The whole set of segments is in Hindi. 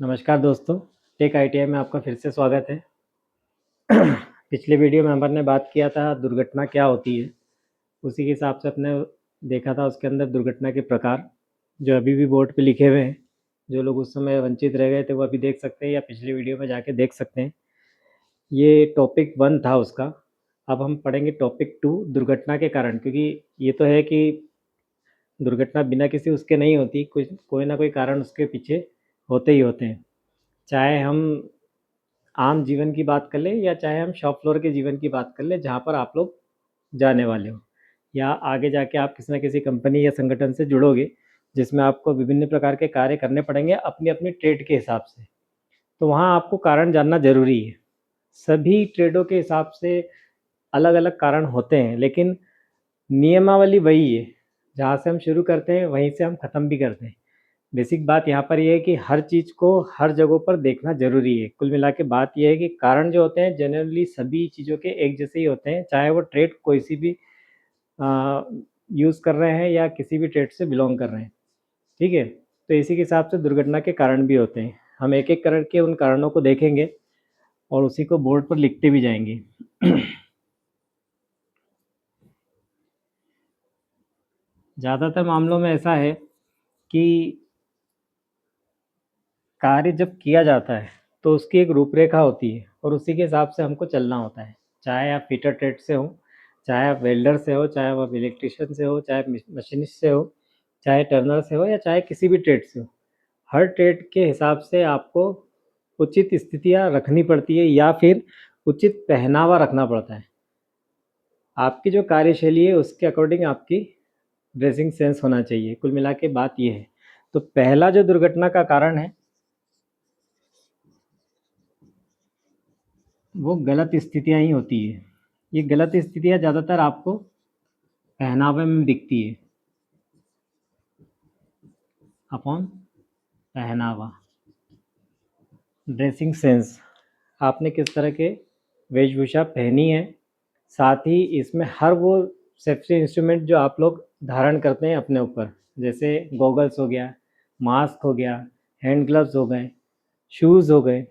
नमस्कार दोस्तों, टेक आईटीआई में आपका फिर से स्वागत है। पिछले वीडियो में हमने बात किया था दुर्घटना क्या होती है। उसी के हिसाब से अपने देखा था उसके अंदर दुर्घटना के प्रकार जो अभी भी बोर्ड पे लिखे हुए हैं। जो लोग उस समय वंचित रह गए थे वो अभी देख सकते हैं या पिछले वीडियो में जाके देख सकते हैं। ये टॉपिक 1 था उसका। अब हम पढ़ेंगे टॉपिक 2 दुर्घटना के कारण, क्योंकि ये तो है कि दुर्घटना बिना किसी उसके नहीं होती, कुछ कोई ना कोई कारण उसके पीछे होते ही होते हैं। चाहे हम आम जीवन की बात कर लें या चाहे हम शॉप फ्लोर के जीवन की बात कर लें जहाँ पर आप लोग जाने वाले हो, या आगे जाके आप किसी न किसी कंपनी या संगठन से जुड़ोगे जिसमें आपको विभिन्न प्रकार के कार्य करने पड़ेंगे अपनी अपनी ट्रेड के हिसाब से। तो वहाँ आपको कारण जानना ज़रूरी है। सभी ट्रेडों के हिसाब से अलग अलग कारण होते हैं, लेकिन नियमावली वही है। जहाँ से हम शुरू करते हैं वहीं से हम ख़त्म भी करते हैं। बेसिक बात यहाँ पर ये है कि हर चीज़ को हर जगहों पर देखना ज़रूरी है। कुल मिला के बात ये है कि कारण जो होते हैं जनरली सभी चीज़ों के एक जैसे ही होते हैं, चाहे वो ट्रेड कोई सी भी यूज़ कर रहे हैं या किसी भी ट्रेड से बिलोंग कर रहे हैं। ठीक है, तो इसी के हिसाब से दुर्घटना के कारण भी होते हैं। हम एक एक करके उन कारणों को देखेंगे और उसी को बोर्ड पर लिखते भी जाएंगे। ज़्यादातर मामलों में ऐसा है कि कार्य जब किया जाता है तो उसकी एक रूपरेखा होती है और उसी के हिसाब से हमको चलना होता है। चाहे आप फिटर ट्रेड से हो, चाहे आप वेल्डर से हो, चाहे आप इलेक्ट्रिशियन से हो, चाहे मशीनिस्ट से हो, चाहे टर्नर से हो, या चाहे किसी भी ट्रेड से हो। हर ट्रेड के हिसाब से आपको उचित स्थितियाँ रखनी पड़ती है या फिर उचित पहनावा रखना पड़ता है। आपकी जो कार्यशैली है उसके अकॉर्डिंग आपकी ड्रेसिंग सेंस होना चाहिए। कुल मिला के बात ये है। तो पहला जो दुर्घटना का कारण है वो गलत स्थितियाँ ही होती है। ये गलत स्थितियाँ ज़्यादातर आपको पहनावे में दिखती है। अपॉन पहनावा, ड्रेसिंग सेंस, आपने किस तरह के वेशभूषा पहनी है। साथ ही इसमें हर वो सेफ्टी इंस्ट्रूमेंट जो आप लोग धारण करते हैं अपने ऊपर, जैसे गॉगल्स हो गया, मास्क हो गया, हैंड ग्लव्स हो गए, शूज़ हो गए,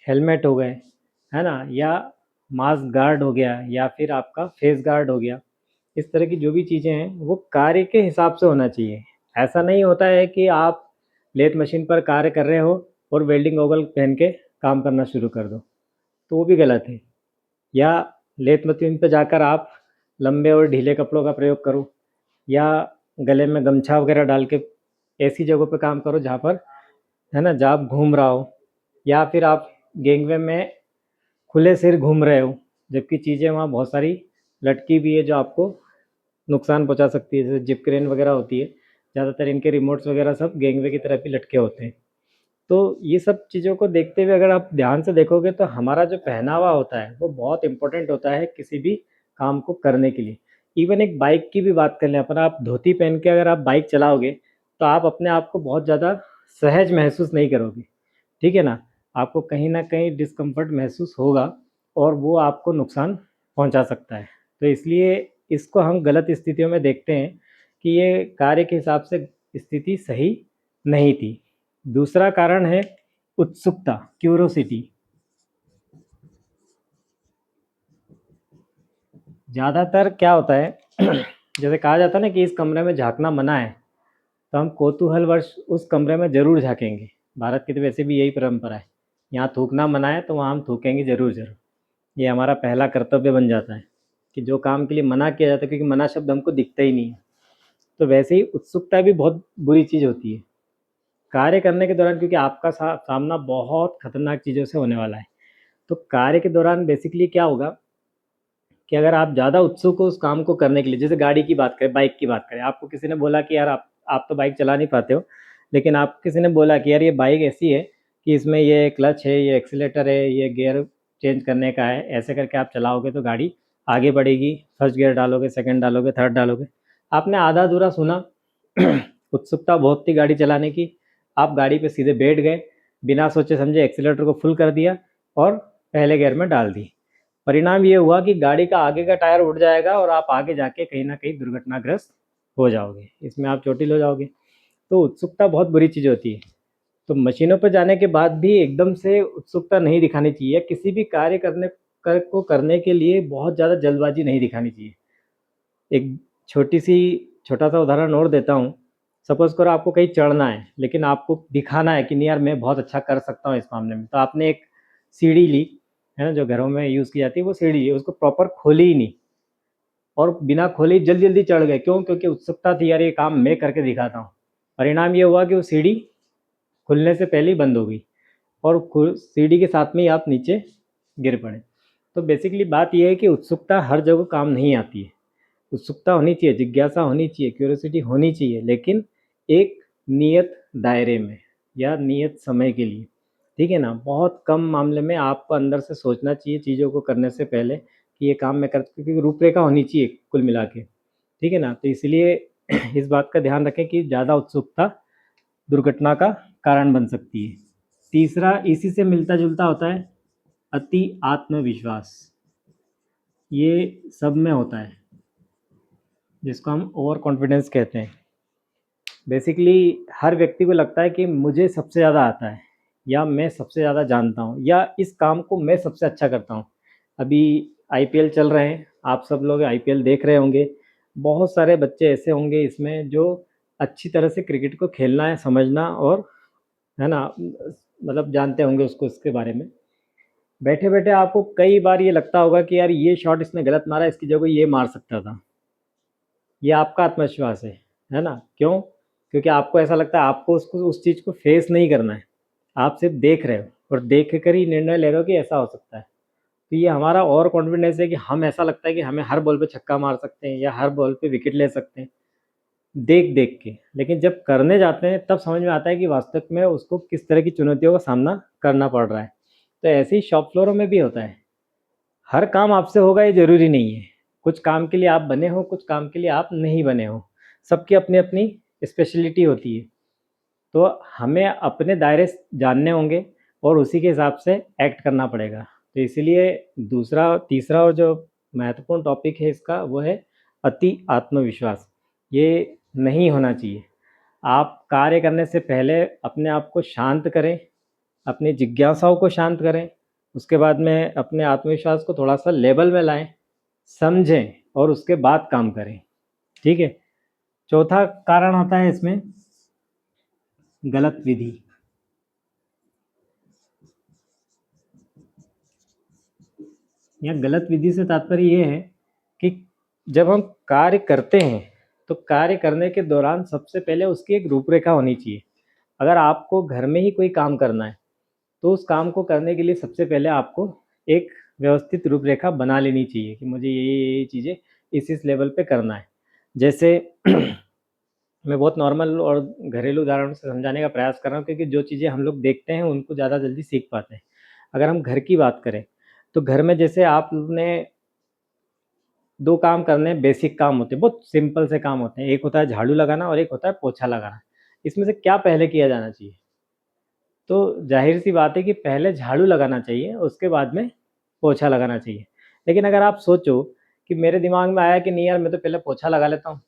हेलमेट हो गए, है ना, या मास्क गार्ड हो गया, या फिर आपका फेस गार्ड हो गया। इस तरह की जो भी चीज़ें हैं वो कार्य के हिसाब से होना चाहिए। ऐसा नहीं होता है कि आप लेथ मशीन पर कार्य कर रहे हो और वेल्डिंग गॉगल पहन के काम करना शुरू कर दो, तो वो भी गलत है। या लेथ मशीन पर जाकर आप लंबे और ढीले कपड़ों का प्रयोग करो, या गले में गमछा वगैरह डाल के ऐसी जगहों पे काम करो जहाँ पर, है ना, जहाँ आप घूम रहा हो, या फिर आप गैंगवे में खुले सिर घूम रहे हो जबकि चीज़ें वहाँ बहुत सारी लटकी भी है जो आपको नुकसान पहुँचा सकती है। जैसे जिप क्रेन वगैरह होती है, ज़्यादातर इनके रिमोट्स वगैरह सब गैंगवे की तरफ ही लटके होते हैं। तो ये सब चीज़ों को देखते हुए अगर आप ध्यान से देखोगे तो हमारा जो पहनावा होता है वो बहुत इम्पोर्टेंट होता है किसी भी काम को करने के लिए। इवन एक बाइक की भी बात कर लें अपन, आप धोती पहन के अगर आप बाइक चलाओगे तो आप अपने आप को बहुत ज़्यादा सहज महसूस नहीं करोगे। ठीक है ना, आपको कहीं ना कहीं डिस्कम्फर्ट महसूस होगा और वो आपको नुकसान पहुंचा सकता है। तो इसलिए इसको हम गलत स्थितियों में देखते हैं कि ये कार्य के हिसाब से स्थिति सही नहीं थी। दूसरा कारण है उत्सुकता, क्यूरोसिटी। ज़्यादातर क्या होता है जैसे कहा जाता है ना कि इस कमरे में झांकना मना है, तो हम कौतूहलवश उस कमरे में ज़रूर झांकेंगे। भारत की तो वैसे भी यही परंपरा है, यहाँ थूकना मना है तो वहाँ हम थूकेंगे ज़रूर ज़रूर। ये हमारा पहला कर्तव्य बन जाता है कि जो काम के लिए मना किया जाता है, क्योंकि मना शब्द हमको दिखता ही नहीं है। तो वैसे ही उत्सुकता भी बहुत बुरी चीज़ होती है कार्य करने के दौरान, क्योंकि आपका सामना बहुत खतरनाक चीज़ों से होने वाला है। तो कार्य के दौरान बेसिकली क्या होगा कि अगर आप ज़्यादा उत्सुक हो उस काम को करने के लिए, जैसे गाड़ी की बात करें, बाइक की बात करें, आपको किसी ने बोला कि यार आप तो बाइक चला नहीं पाते हो, लेकिन आप किसी ने बोला कि यार ये बाइक ऐसी है कि इसमें ये क्लच है, ये एक्सीलेटर है, ये गियर चेंज करने का है, ऐसे करके आप चलाओगे तो गाड़ी आगे बढ़ेगी। फर्स्ट गियर डालोगे, सेकंड डालोगे, थर्ड डालोगे। आपने आधा अधूरा सुना उत्सुकता बहुत थी गाड़ी चलाने की, आप गाड़ी पे सीधे बैठ गए, बिना सोचे समझे एक्सीलेटर को फुल कर दिया और पहले गियर में डाल दी। परिणाम ये हुआ कि गाड़ी का आगे का टायर उड़ जाएगा और आप आगे जाके कहीं ना कहीं दुर्घटनाग्रस्त हो जाओगे, इसमें आप चोटिल हो जाओगे। तो उत्सुकता बहुत बुरी चीज़ होती है। तो मशीनों पर जाने के बाद भी एकदम से उत्सुकता नहीं दिखानी चाहिए। किसी भी कार्य करने के लिए बहुत ज़्यादा जल्दबाजी नहीं दिखानी चाहिए। एक छोटा सा उदाहरण और देता हूँ। सपोज़ करो आपको कहीं चढ़ना है, लेकिन आपको दिखाना है कि नहीं यार मैं बहुत अच्छा कर सकता हूँ इस मामले में। तो आपने एक सीढ़ी ली, है ना, जो घरों में यूज़ की जाती है, वो सीढ़ी ली, उसको प्रॉपर खोली ही नहीं और बिना खोले ही जल्दी-जल्दी चढ़ गए। क्यों? क्योंकि उत्सुकता थी, यार ये काम मैं करके दिखाता हूँ। परिणाम ये हुआ कि वो सीढ़ी खुलने से पहले ही बंद हो गई और सीढ़ी के साथ में ही आप नीचे गिर पड़े। तो बेसिकली बात ये है कि उत्सुकता हर जगह काम नहीं आती है। उत्सुकता होनी चाहिए, जिज्ञासा होनी चाहिए, क्यूरियोसिटी होनी चाहिए, लेकिन एक नियत दायरे में या नियत समय के लिए, ठीक है ना? बहुत कम मामले में आपको अंदर से सोचना चाहिए चीज़ों को करने से पहले कि ये काम मैं कर, क्योंकि रूपरेखा होनी चाहिए कुल मिला के, ठीक है ना? तो इसलिए इस बात का ध्यान रखें कि ज़्यादा उत्सुकता दुर्घटना का कारण बन सकती है। तीसरा इसी से मिलता जुलता होता है अति आत्मविश्वास। ये सब में होता है, जिसको हम ओवर कॉन्फिडेंस कहते हैं। बेसिकली हर व्यक्ति को लगता है कि मुझे सबसे ज़्यादा आता है, या मैं सबसे ज़्यादा जानता हूँ, या इस काम को मैं सबसे अच्छा करता हूँ। अभी आईपीएल चल रहे हैं, आप सब लोग आईपीएल देख रहे होंगे। बहुत सारे बच्चे ऐसे होंगे इसमें जो अच्छी तरह से क्रिकेट को खेलना है, समझना, और है ना, मतलब जानते होंगे उसको, इसके बारे में। बैठे बैठे आपको कई बार ये लगता होगा कि यार ये शॉट इसने गलत मारा, इसकी जगह ये मार सकता था। ये आपका आत्मविश्वास है ना? क्यों? क्योंकि आपको ऐसा लगता है आपको उसको उस चीज़ को फेस नहीं करना है, आप सिर्फ देख रहे हो और देख कर ही निर्णय ले रहे हो कि ऐसा हो सकता है। तो ये हमारा ओवर कॉन्फिडेंस है कि हम, ऐसा लगता है कि हमें हर बॉल पे छक्का मार सकते हैं या हर बॉल पे विकेट ले सकते हैं, देख देख के। लेकिन जब करने जाते हैं तब समझ में आता है कि वास्तव में उसको किस तरह की चुनौतियों का सामना करना पड़ रहा है। तो ऐसे ही शॉप फ्लोरों में भी होता है। हर काम आपसे होगा ये ज़रूरी नहीं है। कुछ काम के लिए आप बने हो, कुछ काम के लिए आप नहीं बने हो। सबकी अपनी अपनी स्पेशलिटी होती है। तो हमें अपने दायरे जानने होंगे और उसी के हिसाब से एक्ट करना पड़ेगा। तो इसीलिए दूसरा तीसरा और जो महत्वपूर्ण टॉपिक है इसका, वो है अति आत्मविश्वास। ये नहीं होना चाहिए। आप कार्य करने से पहले अपने आप को शांत करें, अपनी जिज्ञासाओं को शांत करें, उसके बाद में अपने आत्मविश्वास को थोड़ा-सा लेवल में लाएँ, समझें और उसके बाद काम करें, ठीक है? चौथा कारण होता है इसमें गलत विधि। या गलत विधि से तात्पर्य ये है कि जब हम कार्य करते हैं, तो कार्य करने के दौरान सबसे पहले उसकी एक रूपरेखा होनी चाहिए। अगर आपको घर में ही कोई काम करना है, तो उस काम को करने के लिए सबसे पहले आपको एक व्यवस्थित रूपरेखा बना लेनी चाहिए कि मुझे ये चीज़ें इस लेवल पे करना है। जैसे मैं बहुत नॉर्मल और घरेलू उदाहरण से समझाने का प्रयास कर रहा हूँ, क्योंकि जो चीज़ें हम लोग देखते हैं उनको ज़्यादा जल्दी सीख पाते हैं। अगर हम घर की बात करें, तो घर में जैसे आपने 2 काम करने हैं, बेसिक काम होते हैं, बहुत सिंपल से काम होते हैं। एक होता है झाड़ू लगाना और एक होता है पोछा लगाना। इसमें से क्या पहले किया जाना चाहिए? तो ज़ाहिर-सी बात है कि पहले झाड़ू लगाना चाहिए, उसके बाद में पोछा लगाना चाहिए। लेकिन अगर आप सोचो कि मेरे दिमाग में आया कि नहीं यार मैं तो पहले पोछा लगा लेता हूँ,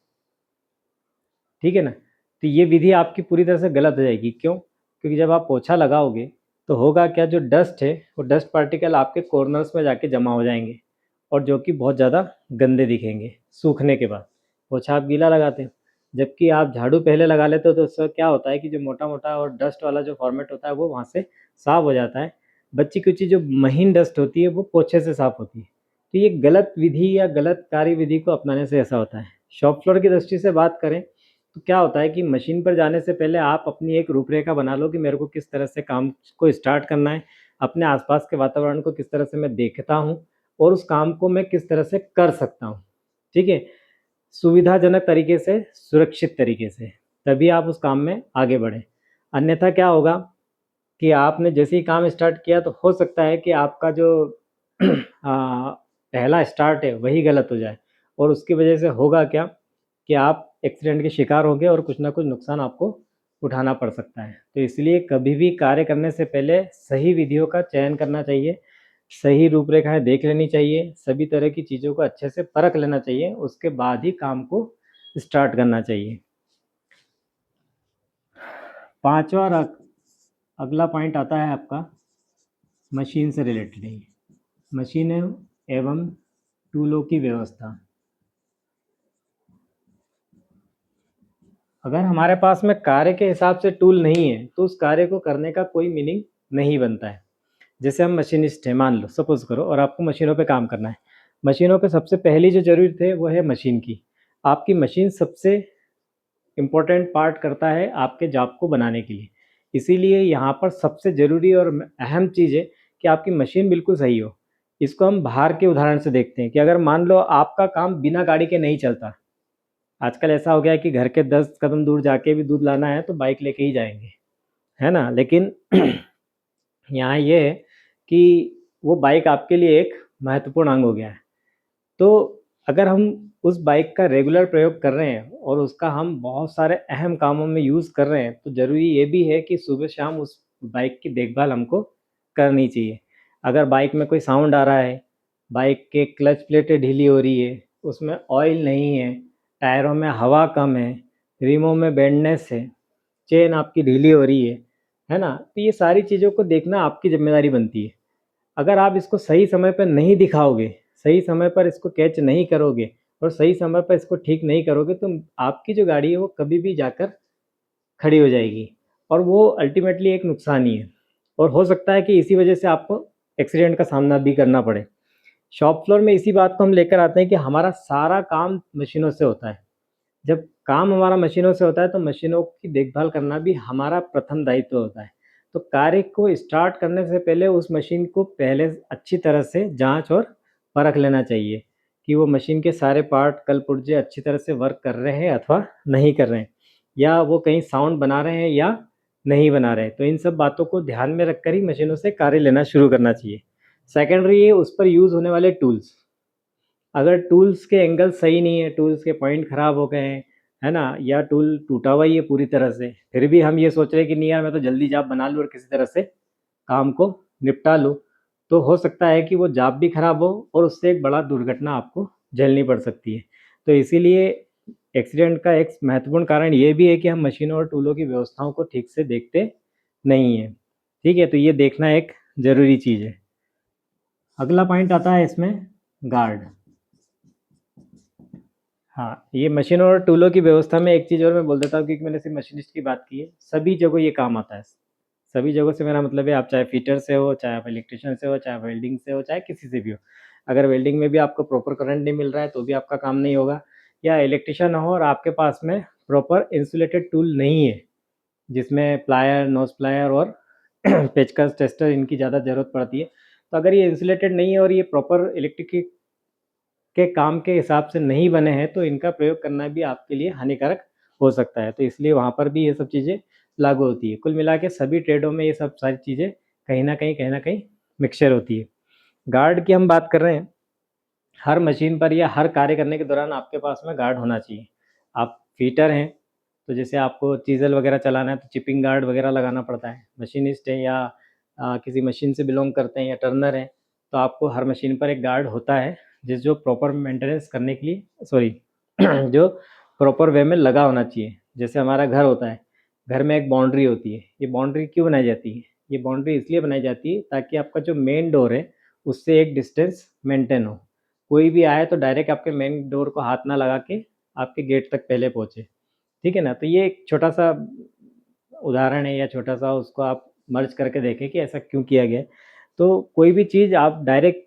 ठीक है ना? तो ये विधि आपकी पूरी तरह से गलत हो जाएगी। क्यों? क्योंकि जब आप पोछा लगाओगे, तो होगा क्या, जो डस्ट है, वो डस्ट पार्टिकल आपके कॉर्नर्स में जाके जमा हो जाएँगे और जो कि बहुत ज़्यादा गंदे दिखेंगे सूखने के बाद। पोछा आप गीला लगाते हो, जबकि आप झाड़ू पहले लगा लेते हो, तो उससे क्या होता है कि जो मोटा-मोटा और डस्ट वाला जो फॉर्मेट होता है, वो वहाँ से साफ़ हो जाता है। बची-कुची जो महीन डस्ट होती है, वो पोछे से साफ़ होती है। तो ये गलत विधि या गलत कार्यविधि को अपनाने से ऐसा होता है। शॉप फ्लोर की दृष्टि से बात करें, तो क्या होता है कि मशीन पर जाने से पहले आप अपनी एक रूपरेखा बना लो कि मेरे को किस तरह से काम को स्टार्ट करना है, अपने आसपास के वातावरण को किस तरह से मैं देखता हूँ और उस काम को मैं किस तरह से कर सकता हूँ, ठीक है? सुविधाजनक तरीके से, सुरक्षित तरीके से, तभी आप उस काम में आगे बढ़ें। अन्यथा क्या होगा कि आपने जैसे ही काम स्टार्ट किया, तो हो सकता है कि आपका जो पहला स्टार्ट है वही गलत हो जाए और उसकी वजह से होगा क्या कि आप एक्सीडेंट के शिकार होंगे और कुछ ना कुछ नुकसान आपको उठाना पड़ सकता है। तो इसलिए कभी भी कार्य करने से पहले सही विधियों का चयन करना चाहिए, सही रूपरेखाएँ देख लेनी चाहिए, सभी तरह की चीज़ों को अच्छे से परख लेना चाहिए, उसके बाद ही काम को स्टार्ट करना चाहिए। 5वां अगला पॉइंट आता है आपका मशीन से रिलेटेड है। मशीनें एवं टूलों की व्यवस्था। अगर हमारे पास में कार्य के हिसाब से टूल नहीं है तो उस कार्य को करने का कोई मीनिंग नहीं बनता है। जैसे हम मशीनिस्ट हैं, मान लो सपोज करो, और आपको मशीनों पे काम करना है। मशीनों पे सबसे पहली जो ज़रूरत है वो है मशीन की। आपकी मशीन सबसे इम्पोर्टेंट पार्ट करता है आपके जॉब को बनाने के लिए। इसीलिए यहाँ पर सबसे ज़रूरी और अहम चीज़ है कि आपकी मशीन बिल्कुल सही हो। इसको हम बाहर के उदाहरण से देखते हैं कि अगर मान लो आपका काम बिना गाड़ी के नहीं चलता। आजकल ऐसा हो गया है कि घर के 10 कदम दूर जाके भी दूध लाना है तो बाइक लेके ही जाएंगे, है ना। लेकिन यहाँ ये है कि वो बाइक आपके लिए एक महत्वपूर्ण अंग हो गया है। तो अगर हम उस बाइक का रेगुलर प्रयोग कर रहे हैं और उसका हम बहुत सारे अहम कामों में यूज़ कर रहे हैं तो ज़रूरी ये भी है कि सुबह शाम उस बाइक की देखभाल हमको करनी चाहिए। अगर बाइक में कोई साउंड आ रहा है, बाइक के क्लच प्लेटें ढीली हो रही है, उसमें ऑयल नहीं है, टायरों में हवा कम है, रिमों में बेंडनेस है, चेन आपकी ढीली हो रही है ना। तो ये सारी चीज़ों को देखना आपकी जिम्मेदारी बनती है। अगर आप इसको सही समय पर नहीं दिखाओगे, सही समय पर इसको कैच नहीं करोगे और सही समय पर इसको ठीक नहीं करोगे तो आपकी जो गाड़ी है वो कभी भी जाकर खड़ी हो जाएगी और वो अल्टीमेटली एक नुकसान ही है। और हो सकता है कि इसी वजह से आपको एक्सीडेंट का सामना भी करना पड़े। शॉप फ्लोर में इसी बात को हम लेकर आते हैं कि हमारा सारा काम मशीनों से होता है। जब काम हमारा मशीनों से होता है तो मशीनों की देखभाल करना भी हमारा प्रथम दायित्व होता है। तो कार्य को स्टार्ट करने से पहले उस मशीन को पहले अच्छी तरह से जांच और परख लेना चाहिए कि वो मशीन के सारे पार्ट कल पुर्जे अच्छी तरह से वर्क कर रहे हैं अथवा नहीं कर रहे हैं, या वो कहीं साउंड बना रहे हैं या नहीं बना रहे हैं। तो इन सब बातों को ध्यान में रखकर ही मशीनों से कार्य लेना शुरू करना चाहिए। सेकेंडरी है उस पर यूज़ होने वाले टूल्स। अगर टूल्स के एंगल सही नहीं है, टूल्स के पॉइंट ख़राब हो गए हैं, है ना, या टूल टूटा हुआ ही है पूरी तरह से, फिर भी हम ये सोच रहे हैं कि नहीं यार मैं तो जल्दी जॉब बना लूँ और किसी तरह से काम को निपटा लूँ, तो हो सकता है कि वो जॉब भी ख़राब हो और उससे एक बड़ा दुर्घटना आपको झेलनी पड़ सकती है। तो इसीलिए एक्सीडेंट का एक महत्वपूर्ण कारण ये भी है कि हम मशीनों और टूलों की व्यवस्थाओं को ठीक से देखते नहीं हैं। ठीक है, तो ये देखना एक ज़रूरी चीज़ है। अगला पॉइंट आता है इसमें गार्ड। हाँ, ये मशीनों और टूलों की व्यवस्था में एक चीज़ और मैं बोल देता हूँ, क्योंकि मैंने सिर्फ मशीनिस्ट की बात की है, सभी जगह ये काम आता है। सभी जगहों से मेरा मतलब है आप चाहे फिटर से हो, चाहे आप इलेक्ट्रिशियन से हो, चाहे वेल्डिंग से हो, चाहे किसी से भी हो। अगर वेल्डिंग में भी आपको प्रॉपर करंट नहीं मिल रहा है तो भी आपका काम नहीं होगा, या इलेक्ट्रिशियन हो और आपके पास में प्रॉपर इंसुलेटेड टूल नहीं है जिसमें प्लायर, नोज प्लायर और पेचकस, टेस्टर इनकी ज़्यादा ज़रूरत पड़ती है। तो अगर ये इंसुलेटेड नहीं है और ये प्रॉपर इलेक्ट्रिक के काम के हिसाब से नहीं बने हैं तो इनका प्रयोग करना भी आपके लिए हानिकारक हो सकता है। तो इसलिए वहाँ पर भी ये सब चीज़ें लागू होती है। कुल मिला के सभी ट्रेडों में ये सब सारी चीज़ें कहीं न कहीं मिक्सचर होती है। गार्ड की हम बात कर रहे हैं, हर मशीन पर या हर कार्य करने के दौरान आपके पास में गार्ड होना चाहिए। आप फिटर हैं, तो जैसे आपको चीज़ल वगैरह चलाना है तो चिपिंग गार्ड वगैरह लगाना पड़ता है। मशीनिस्ट हैं या किसी मशीन से बिलॉन्ग करते हैं या टर्नर हैं, तो आपको हर मशीन पर एक गार्ड होता है जो प्रॉपर मेंटेनेंस करने के लिए सॉरी जो प्रॉपर वे में लगा होना चाहिए। जैसे हमारा घर होता है, घर में एक बाउंड्री होती है। ये बाउंड्री क्यों बनाई जाती है? ये बाउंड्री इसलिए बनाई जाती है ताकि आपका जो मेन डोर है उससे एक डिस्टेंस मेंटेन हो। कोई भी आए तो डायरेक्ट आपके मेन डोर को हाथ ना लगा के आपके गेट तक पहले पहुँचे। ठीक है ना? तो ये एक छोटा-सा उदाहरण है या छोटा-सा उसको आप मर्ज करके देखें कि ऐसा क्यों किया गया है। तो कोई भी चीज़ आप डायरेक्ट,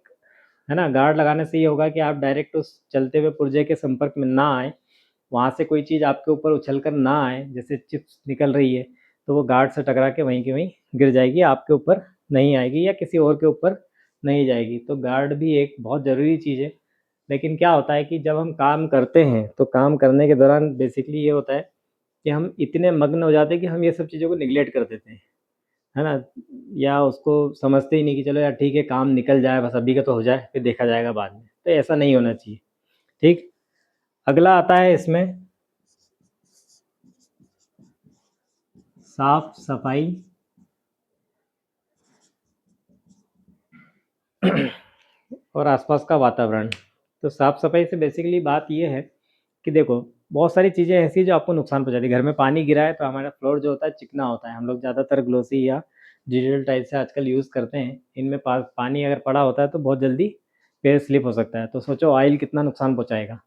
है ना, गार्ड लगाने से ये होगा कि आप डायरेक्ट उस चलते हुए पुर्जे के संपर्क में ना आएँ। वहाँ से कोई चीज़ आपके ऊपर उछल कर ना आए, जैसे चिप्स निकल रही है, तो वो गार्ड से टकरा के वहीं की वहीं गिर जाएगी, आपके ऊपर नहीं आएगी या किसी और के ऊपर नहीं जाएगी। तो गार्ड भी एक बहुत ज़रूरी चीज़ है। लेकिन क्या होता है कि जब हम काम करते हैं, तो काम करने के दौरान बेसिकली ये होता है कि हम इतने मग्न हो जाते हैं कि हम ये सब चीज़ों को नेग्लेक्ट कर देते हैं, है ना? या उसको समझते ही नहीं कि चलो यार ठीक है, काम निकल जाए, बस अभी का तो हो जाए, फिर देखा जाएगा बाद में। तो ऐसा नहीं होना चाहिए, ठीक? अगला आता है इसमें साफ-सफाई और आसपास का वातावरण। तो साफ-सफाई से बेसिकली बात ये है कि देखो, बहुत सारी चीज़ें ऐसी हैं जो आपको नुकसान पहुँचाती है। घर में पानी गिरा है तो हमारा फ्लोर जो होता है चिकना होता है। हम लोग ज़्यादातर ग्लोसी या डिजिटल टाइल्स से आजकल यूज़ करते हैं, इनमें पानी अगर पड़ा होता है तो बहुत जल्दी पैर स्लिप हो सकता है। तो सोचो ऑयल कितना नुकसान पहुँचाएगा।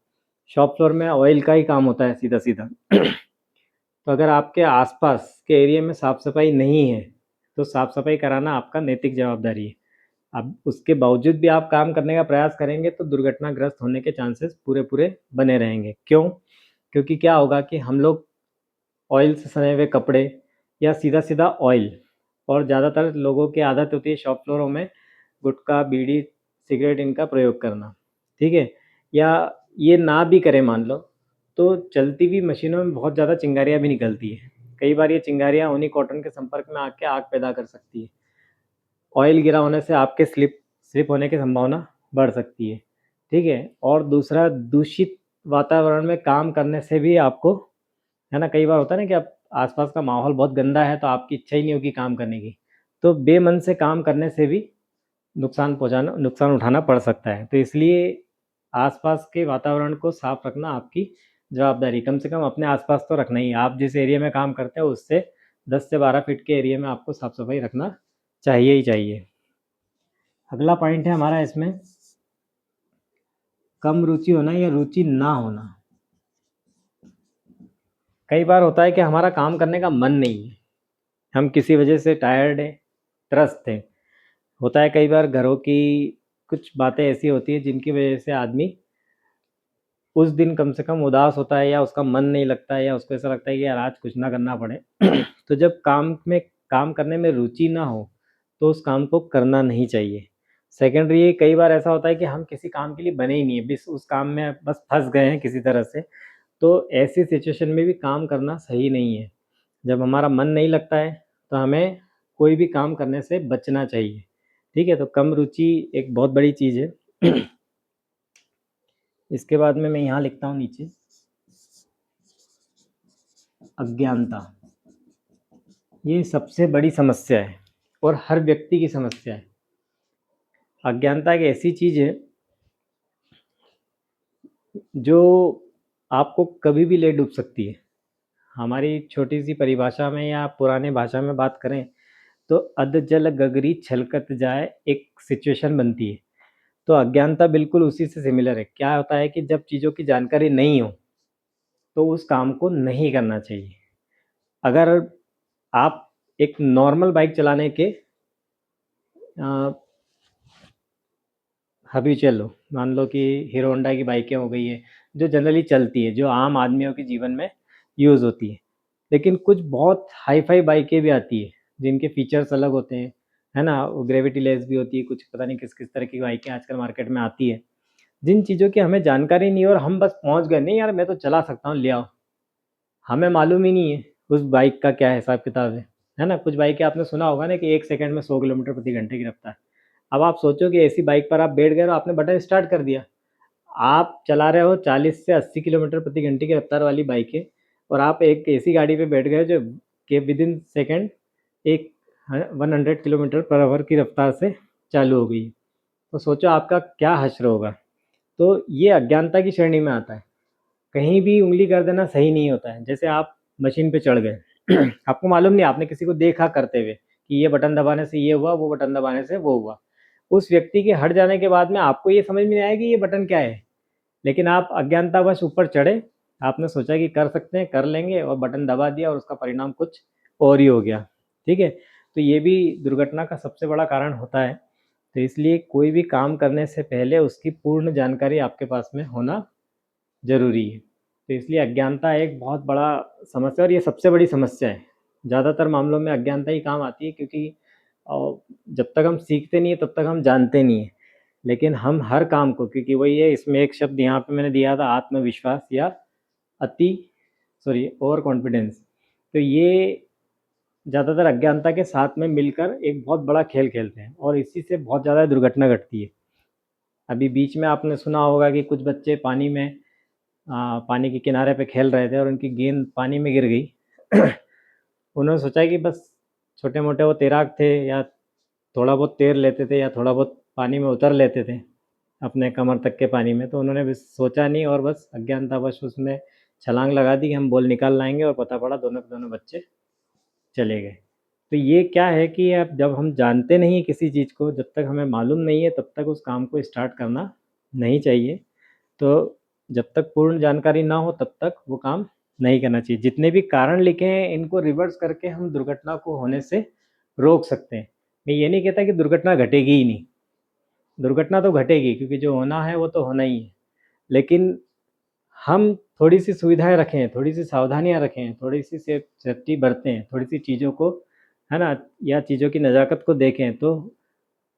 शॉप फ्लोर में ऑयल का ही काम होता है सीधा-सीधा। तो अगर आपके आसपास के एरिया में साफ़ सफाई नहीं है, तो साफ़ सफाई कराना आपका नैतिक जवाबदारी है। अब उसके बावजूद भी आप काम करने का प्रयास करेंगे तो दुर्घटनाग्रस्त होने के चांसेस पूरे-पूरे बने रहेंगे। क्यों? क्योंकि क्या होगा कि हम लोग ऑयल से सने हुए कपड़े या सीधा-सीधा ऑयल, और ज़्यादातर लोगों की आदत होती है शॉप फ्लोरों में गुटखा, बीड़ी, सिगरेट इनका प्रयोग करना, ठीक है? या ये ना भी करें मान लो, तो चलती हुई मशीनों में बहुत ज़्यादा चिंगारियाँ भी निकलती है। कई बार ये चिंगारियाँ उन्हीं कॉटन के संपर्क में आके आग पैदा कर सकती है। ऑयल गिरा होने से आपके स्लिप होने की संभावना बढ़ सकती है, ठीक है? और दूसरा, दूषित वातावरण में काम करने से भी आपको, है ना, कई बार होता है ना कि आप आसपास का माहौल बहुत गंदा है तो आपकी इच्छा ही नहीं होगी काम करने की। तो बेमन से काम करने से भी नुकसान उठाना पड़ सकता है। तो इसलिए आसपास के वातावरण को साफ रखना आपकी जवाबदारी, कम से कम अपने आसपास तो रखना ही है। आप जिस एरिया में काम करते हैं उससे 10 से 12 फीट के एरिया में आपको साफ सफाई रखना चाहिए ही चाहिए। अगला पॉइंट है हमारा इसमें, कम रुचि होना या रुचि ना होना। कई बार होता है कि हमारा काम करने का मन नहीं है, हम किसी वजह से टायर्ड हैं, त्रस्त हैं। होता है कई बार घरों की कुछ बातें ऐसी होती हैं जिनकी वजह से आदमी उस दिन कम से कम उदास होता है, या उसका मन नहीं लगता है, या उसको ऐसा लगता है कि यार आज कुछ ना करना पड़े। तो जब काम करने में रुचि ना हो तो उस काम को करना नहीं चाहिए। सेकेंडरी, कई बार ऐसा होता है कि हम किसी काम के लिए बने ही नहीं है, बस उस काम में बस फंस गए हैं किसी तरह से। तो ऐसी सिचुएशन में भी काम करना सही नहीं है। जब हमारा मन नहीं लगता है तो हमें कोई भी काम करने से बचना चाहिए, ठीक है? तो कम रुचि एक बहुत बड़ी चीज़ है। इसके बाद में मैं यहाँ लिखता हूँ नीचे, अज्ञानता। ये सबसे बड़ी समस्या है और हर व्यक्ति की समस्या है। अज्ञानता एक ऐसी चीज़ है जो आपको कभी भी ले डूब सकती है। हमारी छोटी सी परिभाषा में या पुराने भाषा में बात करें तो अध जल गगरी छलकत जाए एक सिचुएशन बनती है। तो अज्ञानता बिल्कुल उसी से सिमिलर है। क्या होता है कि जब चीज़ों की जानकारी नहीं हो तो उस काम को नहीं करना चाहिए। अगर आप एक नॉर्मल बाइक चलाने के हैबिचुअल हो, मान लो कि हीरो होंडा की बाइकें हो गई है जो जनरली चलती है, जो आम आदमियों के जीवन में यूज़ होती है। लेकिन कुछ बहुत हाई फाई बाइकें भी आती है जिनके फीचर्स अलग होते हैं, है ना? वो ग्रेविटी लेस भी होती है, कुछ पता नहीं किस किस तरह की बाइकें आजकल मार्केट में आती है, जिन चीज़ों की हमें जानकारी नहीं है और हम बस पहुंच गए, नहीं यार मैं तो चला सकता हूँ, ले आओ। हमें मालूम ही नहीं है उस बाइक का क्या हिसाब किताब है ना? कुछ बाइकें आपने सुना होगा ना कि 1 सेकंड में 100 किलोमीटर प्रति घंटे की रफ्तार। अब आप सोचो कि ऐसी बाइक पर आप बैठ गए और आपने बटन स्टार्ट कर दिया। आप चला रहे हो 40 से 80 किलोमीटर प्रति घंटे की रफ्तार वाली बाइकें, और आप एक ऐसी गाड़ी पे बैठ गए जो कि विदिन सेकंड एक 100 किलोमीटर पर आवर की रफ्तार से चालू हो गई। तो सोचो आपका क्या हश्र होगा। तो ये अज्ञानता की श्रेणी में आता है। कहीं भी उँगली कर देना सही नहीं होता है। जैसे आप मशीन पे चढ़ गए, आपको मालूम नहीं, आपने किसी को देखा करते हुए कि ये बटन दबाने से ये हुआ, वो बटन दबाने से वो हुआ। उस व्यक्ति के हट जाने के बाद में आपको ये समझ में नहीं आया कि ये बटन क्या है, लेकिन आप अज्ञानतावश ऊपर चढ़े, आपने सोचा कि कर सकते हैं, कर लेंगे, और बटन दबा दिया और उसका परिणाम कुछ और ही हो गया, ठीक है? तो ये भी दुर्घटना का सबसे बड़ा कारण होता है। तो इसलिए कोई भी काम करने से पहले उसकी पूर्ण जानकारी आपके पास में होना ज़रूरी है। तो इसलिए अज्ञानता एक बहुत बड़ा समस्या है, और ये सबसे बड़ी समस्या है। ज़्यादातर मामलों में अज्ञानता ही काम आती है, क्योंकि जब तक हम सीखते नहीं हैं तब तक हम जानते नहीं हैं। लेकिन हम हर काम को, क्योंकि वही है, इसमें एक शब्द यहाँ पे मैंने दिया था, आत्मविश्वास या अति सॉरी ओवर कॉन्फिडेंस। तो ये ज़्यादातर अज्ञानता के साथ में मिलकर एक बहुत बड़ा खेल खेलते हैं, और इसी से बहुत ज़्यादा दुर्घटना घटती है। अभी बीच में आपने सुना होगा कि कुछ बच्चे पानी के किनारे पे खेल रहे थे और उनकी गेंद पानी में गिर गई। उन्होंने सोचा कि बस छोटे मोटे वो तैराक थे, या थोड़ा बहुत तैर लेते थे, या थोड़ा बहुत पानी में उतर लेते थे अपने कमर तक के पानी में, तो उन्होंने बस सोचा नहीं और बस अज्ञानतावश उसमें छलांग लगा दी कि हम बॉल निकाल लाएंगे, और पता पड़ा दोनों के दोनों बच्चे चले गए। तो ये क्या है कि अब जब हम जानते नहीं हैं किसी चीज़ को, जब तक हमें मालूम नहीं है तब तक उस काम को स्टार्ट करना नहीं चाहिए। तो जब तक पूर्ण जानकारी ना हो तब तक वो काम नहीं करना चाहिए। जितने भी कारण लिखे हैं इनको रिवर्स करके हम दुर्घटना को होने से रोक सकते हैं। मैं ये नहीं कहता कि दुर्घटना घटेगी ही नहीं, दुर्घटना तो घटेगी क्योंकि जो होना है वो तो होना ही है। लेकिन हम थोड़ी-सी सुविधाएँ रखें, थोड़ी-सी सावधानियाँ रखें, थोड़ी-सी सेफ्टी बरतें, थोड़ी-सी चीज़ों को, है ना? या चीज़ों की नज़ाकत को देखें, तो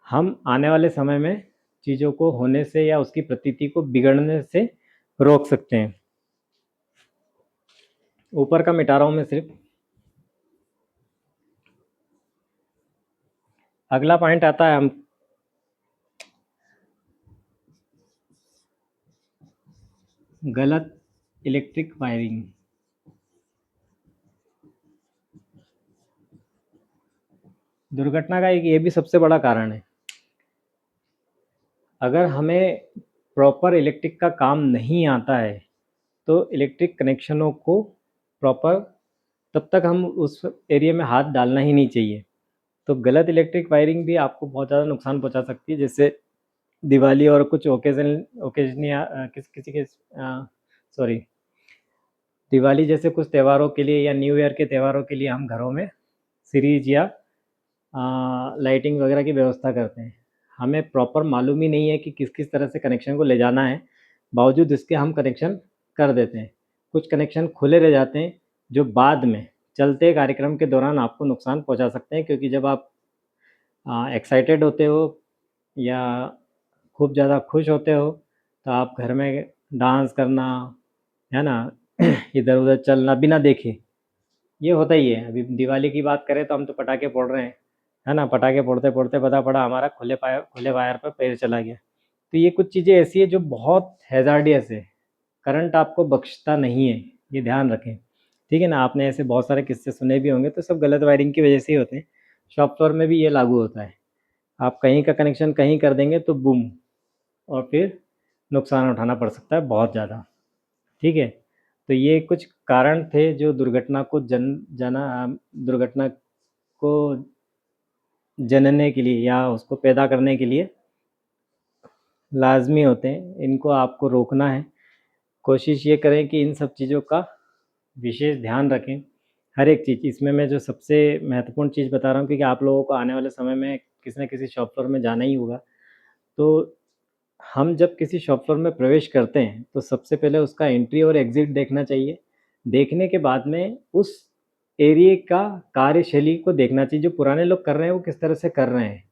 हम आने वाले समय में चीज़ों को होने से या उसकी प्रतीति को बिगड़ने से रोक सकते हैं। ऊपर का मिटा रहा हूँ मैं सिर्फ। अगला पॉइंट आता है हम गलत इलेक्ट्रिक वायरिंग। दुर्घटना का एक ये भी सबसे बड़ा कारण है। अगर हमें प्रॉपर इलेक्ट्रिक का काम नहीं आता है तो इलेक्ट्रिक कनेक्शनों को प्रॉपर तब तक हम उस एरिया में हाथ डालना ही नहीं चाहिए। तो गलत इलेक्ट्रिक वायरिंग भी आपको बहुत ज़्यादा नुकसान पहुंचा सकती है। जैसे दिवाली और कुछ ओकेजनिया किस किसी के सॉरी दिवाली जैसे कुछ त्योहारों के लिए या न्यू ईयर के त्योहारों के लिए हम घरों में सीरीज या लाइटिंग वगैरह की व्यवस्था करते हैं। हमें प्रॉपर मालूम ही नहीं है कि किस किस तरह से कनेक्शन को ले जाना है, बावजूद इसके हम कनेक्शन कर देते हैं। कुछ कनेक्शन खुले रह जाते हैं जो बाद में चलते कार्यक्रम के दौरान आपको नुकसान पहुंचा सकते हैं, क्योंकि जब आप एक्साइटेड होते हो या खूब ज़्यादा खुश होते हो तो आप घर में डांस करना, है ना, इधर उधर चलना बिना देखे, ये होता ही है। अभी दिवाली की बात करें तो हम तो पटाखे फोड़ रहे हैं, है ना, पटाखे फोड़ते फोड़ते पता पड़ा हमारा खुले वायर पर पैर चला गया। तो ये कुछ चीज़ें ऐसी है जो बहुत हैज़ार्डियस है, करंट आपको बख्शता नहीं है, ये ध्यान रखें। ठीक है ना, आपने ऐसे बहुत सारे किस्से सुने भी होंगे, तो सब गलत वायरिंग की वजह से ही होते हैं। शॉप फ्लोर में भी ये लागू होता है। आप कहीं का कनेक्शन कहीं कर देंगे तो बूम, और फिर नुकसान उठाना पड़ सकता है बहुत ज़्यादा। ठीक है, तो ये कुछ कारण थे जो दुर्घटना को दुर्घटना को जनने के लिए या उसको पैदा करने के लिए लाज़मी होते हैं। इनको आपको रोकना है। कोशिश ये करें कि इन सब चीज़ों का विशेष ध्यान रखें। हर एक चीज़ इसमें मैं जो सबसे महत्वपूर्ण चीज़ बता रहा हूँ, क्योंकि आप लोगों को आने वाले समय में किसी न किसी शॉप फ्लोर में जाना ही होगा। तो हम जब किसी शॉप फ्लोर में प्रवेश करते हैं तो सबसे पहले उसका एंट्री और एग्ज़िट देखना चाहिए। देखने के बाद में उस एरिया का कार्यशैली को देखना चाहिए, जो पुराने लोग कर रहे हैं वो किस तरह से कर रहे हैं।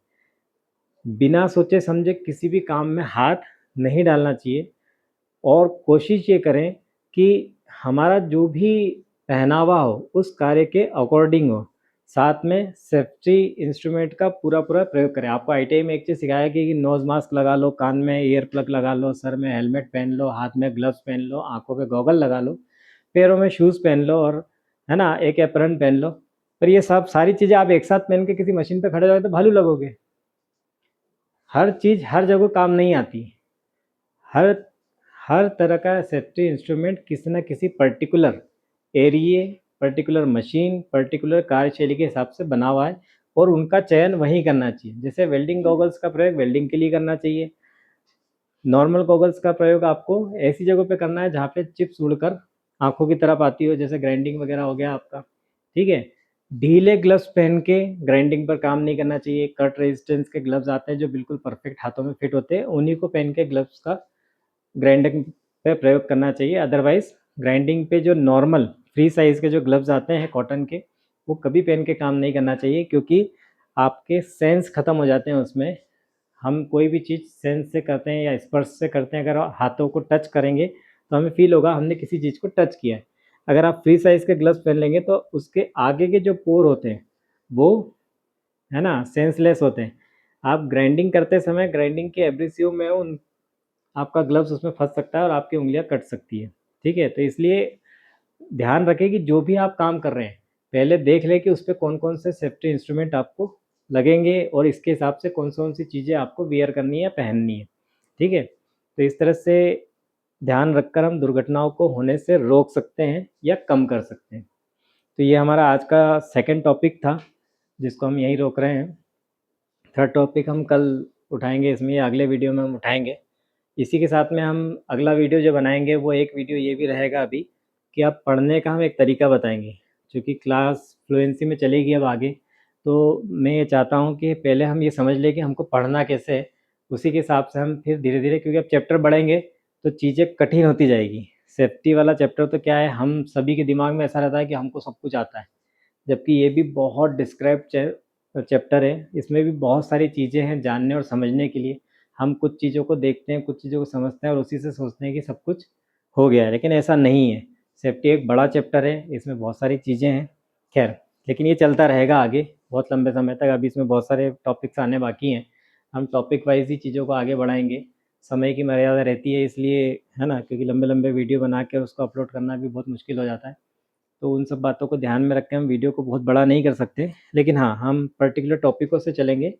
बिना सोचे समझे किसी भी काम में हाथ नहीं डालना चाहिए, और कोशिश ये करें कि हमारा जो भी पहनावा हो उस कार्य के अकॉर्डिंग हो। साथ में सेफ्टी इंस्ट्रूमेंट का पूरा पूरा प्रयोग करें। आपको आईटीआई में एक चीज़ सिखाया कि नोज़ मास्क लगा लो, कान में ईयर प्लग लगा लो, सर में हेलमेट पहन लो, हाथ में ग्लव्स पहन लो, आंखों पे गॉगल लगा लो, पैरों में शूज़ पहन लो, और है ना एक एप्रन पहन लो। पर ये सब सारी चीज़ें आप एक साथ पहन के किसी मशीन पे खड़े हो जाए तो भालू लगोगे। हर चीज़ हर जगह काम नहीं आती। हर हर तरह का सेफ्टी इंस्ट्रूमेंट किसी न किसी पर्टिकुलर एरिए, पर्टिकुलर मशीन, पर्टिकुलर कार्यशैली के हिसाब से बना हुआ है, और उनका चयन वहीं करना चाहिए। जैसे वेल्डिंग गॉगल्स का प्रयोग वेल्डिंग के लिए करना चाहिए। नॉर्मल गॉगल्स का प्रयोग आपको ऐसी जगह पे करना है जहाँ पे चिप्स उड़कर आंखों की तरफ आती हो, जैसे ग्राइंडिंग वगैरह हो गया आपका। ठीक है, ढीले ग्लव्स पहन के ग्राइंडिंग पर काम नहीं करना चाहिए। कट रेजिस्टेंस के ग्लव्स आते हैं जो बिल्कुल परफेक्ट हाथों में फिट होते हैं, उन्हीं को पहन के ग्लव्स का ग्राइंडिंग पे प्रयोग करना चाहिए। अदरवाइज ग्राइंडिंग पे जो नॉर्मल फ्री साइज़ के जो ग्लव्स आते हैं कॉटन के, वो कभी पहन के काम नहीं करना चाहिए, क्योंकि आपके सेंस ख़त्म हो जाते हैं उसमें। हम कोई भी चीज़ सेंस से करते हैं या स्पर्श से करते हैं, अगर हाथों को टच करेंगे तो हमें फील होगा हमने किसी चीज़ को टच किया है। अगर आप फ्री साइज़ के ग्लव्स पहन लेंगे तो उसके आगे के जो पोर होते हैं वो, है ना, सेंसलेस होते हैं। आप ग्राइंडिंग करते समय ग्राइंडिंग के एब्रेसिव में उन आपका ग्लव्स उसमें फंस सकता है और आपकी उंगलियां कट सकती है। ठीक है, तो इसलिए ध्यान रखें कि जो भी आप काम कर रहे हैं पहले देख लें कि उस पर कौन कौन से सेफ्टी इंस्ट्रूमेंट आपको लगेंगे, और इसके हिसाब से कौन कौन सी चीज़ें आपको वियर करनी है, पहननी है। ठीक है, तो इस तरह से ध्यान रखकर हम दुर्घटनाओं को होने से रोक सकते हैं या कम कर सकते हैं। तो ये हमारा आज का सेकंड टॉपिक था, जिसको हम यहीं रोक रहे हैं। थर्ड टॉपिक हम कल उठाएंगे इसमें, या अगले वीडियो में हम उठाएंगे। इसी के साथ में हम अगला वीडियो जो बनाएंगे वो एक वीडियो ये भी रहेगा अभी कि आप पढ़ने का हम एक तरीका बताएंगे, क्योंकि क्लास फ्लुएंसी में चलेगी अब आगे। तो मैं ये चाहता हूँ कि पहले हम ये समझ लें कि हमको पढ़ना कैसे है, उसी के हिसाब से हम फिर धीरे धीरे, क्योंकि अब चैप्टर बढ़ेंगे तो चीज़ें कठिन होती जाएगी। सेफ्टी वाला चैप्टर तो क्या है, हम सभी के दिमाग में ऐसा रहता है कि हमको सब कुछ आता है, जबकि ये भी बहुत डिस्क्राइब चैप्टर है। इसमें भी बहुत सारी चीज़ें हैं जानने और समझने के लिए। हम कुछ चीज़ों को देखते हैं, कुछ चीज़ों को समझते हैं और उसी से सोचते हैं कि सब कुछ हो गया है, लेकिन ऐसा नहीं है। सेफ्टी एक बड़ा चैप्टर है, इसमें बहुत सारी चीज़ें हैं। खैर, लेकिन ये चलता रहेगा आगे बहुत लंबे समय तक। अभी इसमें बहुत सारे टॉपिक्स आने बाकी हैं। हम टॉपिक वाइज ही चीज़ों को आगे बढ़ाएंगे। समय की मर्यादा रहती है इसलिए, है ना, क्योंकि लंबे लंबे वीडियो बना के उसको अपलोड करना भी बहुत मुश्किल हो जाता है। तो उन सब बातों को ध्यान में रख के हम वीडियो को बहुत बड़ा नहीं कर सकते, लेकिन हाँ, हम पर्टिकुलर टॉपिकों से चलेंगे।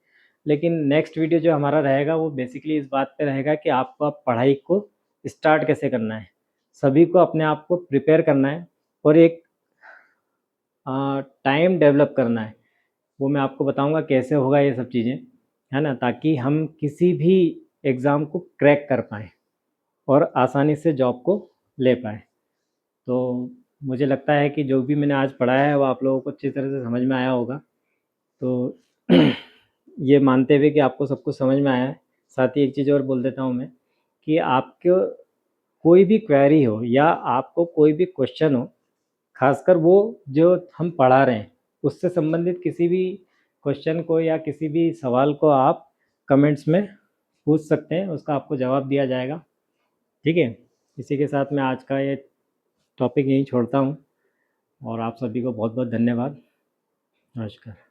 लेकिन नेक्स्ट वीडियो जो हमारा रहेगा वो बेसिकली इस बात पे रहेगा कि आपको आप पढ़ाई को स्टार्ट कैसे करना है। सभी को अपने आप को प्रिपेयर करना है और एक टाइम डेवलप करना है। वो मैं आपको बताऊंगा कैसे होगा ये सब चीज़ें, है ना, ताकि हम किसी भी एग्ज़ाम को क्रैक कर पाएँ और आसानी से जॉब को ले पाएँ। तो मुझे लगता है कि जो भी मैंने आज पढ़ाया है वो आप लोगों को अच्छी तरह से समझ में आया होगा। तो ये मानते हुए कि आपको सब कुछ समझ में आया है, साथ ही एक चीज़ और बोल देता हूँ मैं कि आपको कोई भी क्वेरी हो या आपको कोई भी क्वेश्चन हो, खासकर वो जो हम पढ़ा रहे हैं उससे संबंधित किसी भी क्वेश्चन को या किसी भी सवाल को आप कमेंट्स में पूछ सकते हैं, उसका आपको जवाब दिया जाएगा। ठीक है, इसी के साथ मैं आज का ये टॉपिक यहीं छोड़ता हूँ और आप सभी को बहुत बहुत धन्यवाद। नमस्कार।